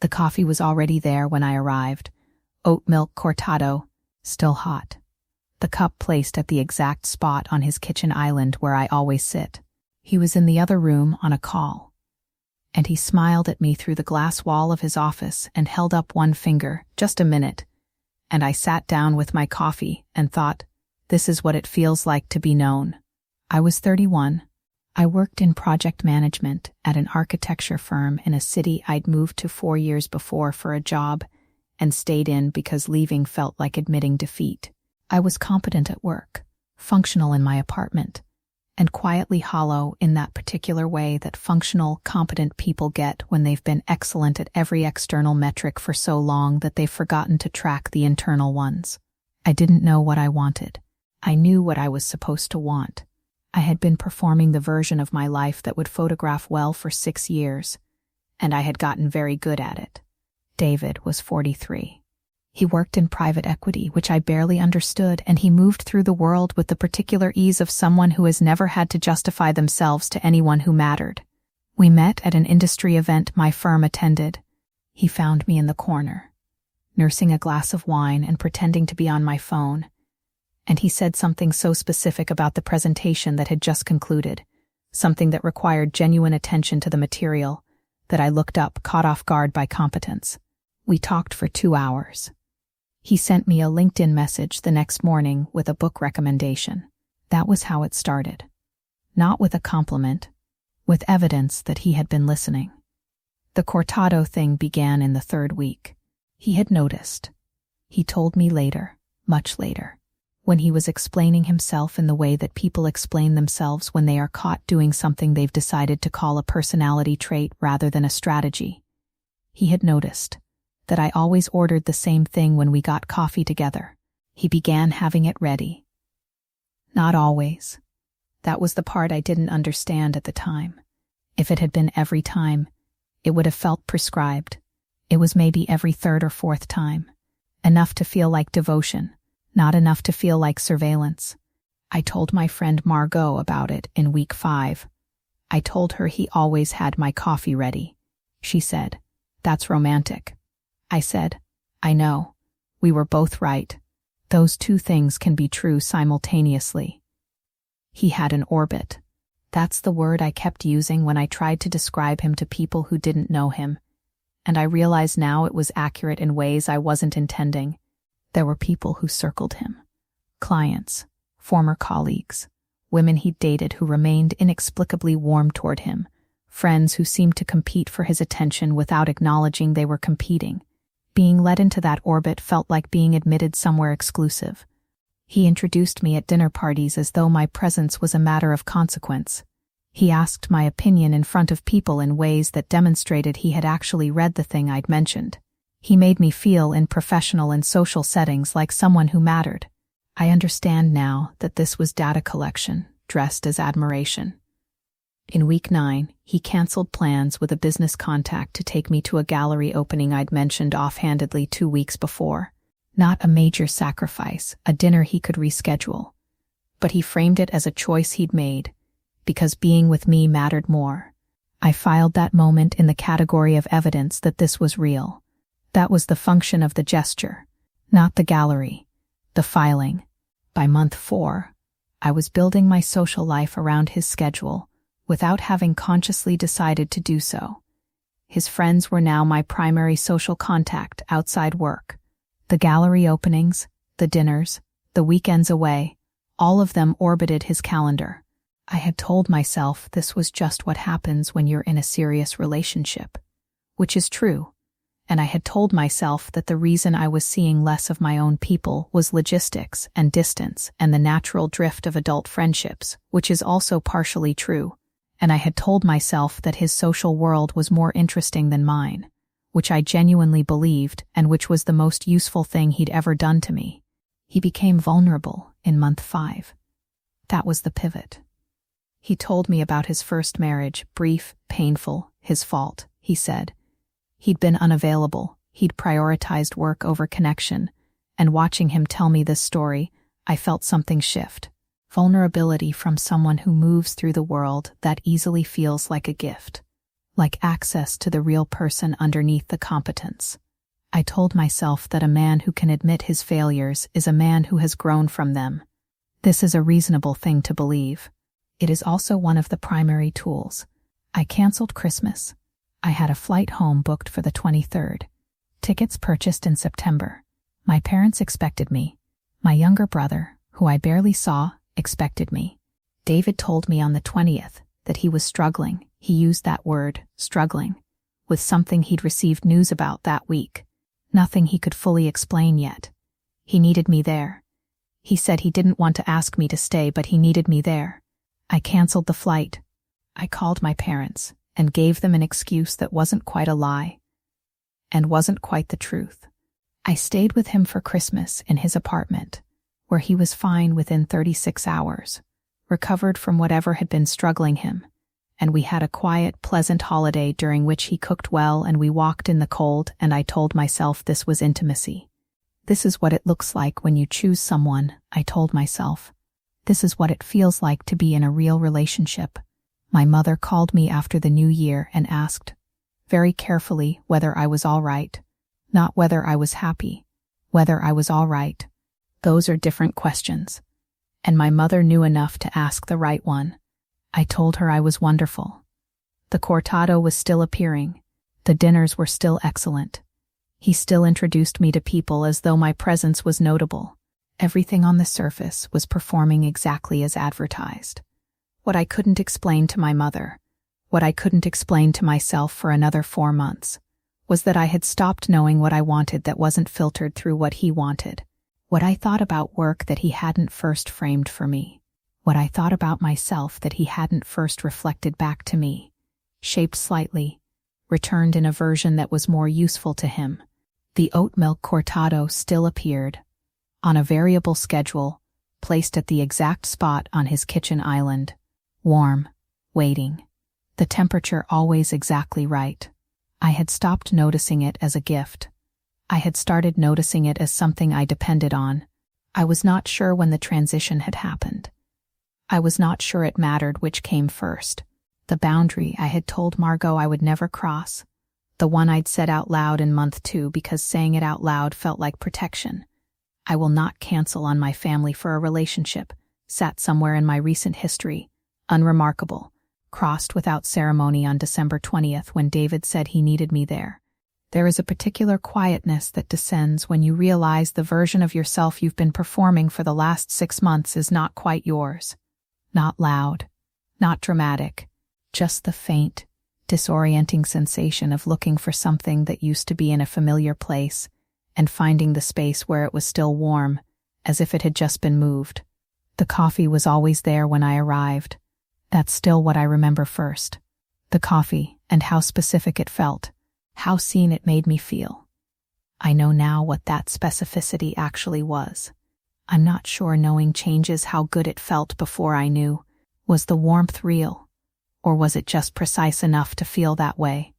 The coffee was already there when I arrived. Oat milk cortado, still hot. The cup placed at the exact spot on his kitchen island where I always sit. He was in the other room on a call. And he smiled at me through the glass wall of his office and held up one finger, just a minute. And I sat down with my coffee and thought, this is what it feels like to be known. I was 31. I worked in project management at an architecture firm in a city I'd moved to 4 years before for a job and stayed in because leaving felt like admitting defeat. I was competent at work, functional in my apartment, and quietly hollow in that particular way that functional, competent people get when they've been excellent at every external metric for so long that they've forgotten to track the internal ones. I didn't know what I wanted. I knew what I was supposed to want. I had been performing the version of my life that would photograph well for 6 years, and I had gotten very good at it. David was 43. He worked in private equity, which I barely understood, and he moved through the world with the particular ease of someone who has never had to justify themselves to anyone who mattered. We met at an industry event my firm attended. He found me in the corner, nursing a glass of wine and pretending to be on my phone, and he said something so specific about the presentation that had just concluded, something that required genuine attention to the material, that I looked up, caught off guard by competence. We talked for 2 hours. He sent me a LinkedIn message the next morning with a book recommendation. That was how it started. Not with a compliment, with evidence that he had been listening. The cortado thing began in the 3rd week. He had noticed. He told me later, much later, when he was explaining himself in the way that people explain themselves when they are caught doing something they've decided to call a personality trait rather than a strategy. He had noticed that I always ordered the same thing when we got coffee together. He began having it ready. Not always. That was the part I didn't understand at the time. If it had been every time, it would have felt prescribed. It was maybe every 3rd or 4th time. Enough to feel like devotion, not enough to feel like surveillance. I told my friend Margot about it in week 5. I told her he always had my coffee ready. She said, "That's romantic." I said, "I know. We were both right. Those 2 things can be true simultaneously." He had an orbit. That's the word I kept using when I tried to describe him to people who didn't know him. And I realize now it was accurate in ways I wasn't intending. There were people who circled him. Clients, former colleagues, women he'd dated who remained inexplicably warm toward him, friends who seemed to compete for his attention without acknowledging they were competing. Being let into that orbit felt like being admitted somewhere exclusive. He introduced me at dinner parties as though my presence was a matter of consequence. He asked my opinion in front of people in ways that demonstrated he had actually read the thing I'd mentioned. He made me feel in professional and social settings like someone who mattered. I understand now that this was data collection, dressed as admiration. In week 9, he canceled plans with a business contact to take me to a gallery opening I'd mentioned offhandedly 2 weeks before. Not a major sacrifice, a dinner he could reschedule. But he framed it as a choice he'd made, because being with me mattered more. I filed that moment in the category of evidence that this was real. That was the function of the gesture, not the gallery, the filing. By month 4, I was building my social life around his schedule, without having consciously decided to do so. His friends were now my primary social contact outside work. The gallery openings, the dinners, the weekends away, all of them orbited his calendar. I had told myself this was just what happens when you're in a serious relationship, which is true, and I had told myself that the reason I was seeing less of my own people was logistics and distance and the natural drift of adult friendships, which is also partially true. And I had told myself that his social world was more interesting than mine, which I genuinely believed and which was the most useful thing he'd ever done to me. He became vulnerable in month 5. That was the pivot. He told me about his first marriage, brief, painful, his fault, he said. He'd been unavailable, he'd prioritized work over connection, and watching him tell me this story, I felt something shift. Vulnerability from someone who moves through the world that easily feels like a gift. like access to the real person underneath the competence. I told myself that a man who can admit his failures is a man who has grown from them. This is a reasonable thing to believe. It is also one of the primary tools. I canceled Christmas. I had a flight home booked for the 23rd. Tickets purchased in September. My parents expected me. My younger brother, who I barely saw, expected me. David told me on the 20th that he was struggling. He used that word, struggling, with something he'd received news about that week. Nothing he could fully explain yet. He needed me there. He said he didn't want to ask me to stay, but he needed me there. I canceled the flight. I called my parents and gave them an excuse that wasn't quite a lie and wasn't quite the truth. I stayed with him for Christmas in his apartment, where he was fine within 36 hours, recovered from whatever had been struggling him, and we had a quiet, pleasant holiday during which he cooked well and we walked in the cold, and I told myself this was intimacy. This is what it looks like when you choose someone, I told myself. This is what it feels like to be in a real relationship. My mother called me after the new year and asked, very carefully, whether I was all right. Not whether I was happy, whether I was all right. Those are different questions. And my mother knew enough to ask the right one. I told her I was wonderful. The cortado was still appearing. The dinners were still excellent. He still introduced me to people as though my presence was notable. Everything on the surface was performing exactly as advertised. What I couldn't explain to my mother, what I couldn't explain to myself for another 4 months, was that I had stopped knowing what I wanted that wasn't filtered through what he wanted. What I thought about work that he hadn't first framed for me. What I thought about myself that he hadn't first reflected back to me. Shaped slightly, returned in a version that was more useful to him. The oat milk cortado still appeared, on a variable schedule, placed at the exact spot on his kitchen island. Warm, waiting. The temperature always exactly right. I had stopped noticing it as a gift. I had started noticing it as something I depended on. I was not sure when the transition had happened. I was not sure it mattered which came first. The boundary I had told Margot I would never cross. The one I'd said out loud in month 2 because saying it out loud felt like protection. I will not cancel on my family for a relationship, sat somewhere in my recent history, unremarkable, crossed without ceremony on December 20th when David said he needed me there. There is a particular quietness that descends when you realize the version of yourself you've been performing for the last 6 months is not quite yours. Not loud, not dramatic, just the faint, disorienting sensation of looking for something that used to be in a familiar place and finding the space where it was still warm, as if it had just been moved. The coffee was always there when I arrived. That's still what I remember first. The coffee, and how specific it felt, how seen it made me feel. I know now what that specificity actually was. I'm not sure knowing changes how good it felt before I knew. Was the warmth real? Or was it just precise enough to feel that way?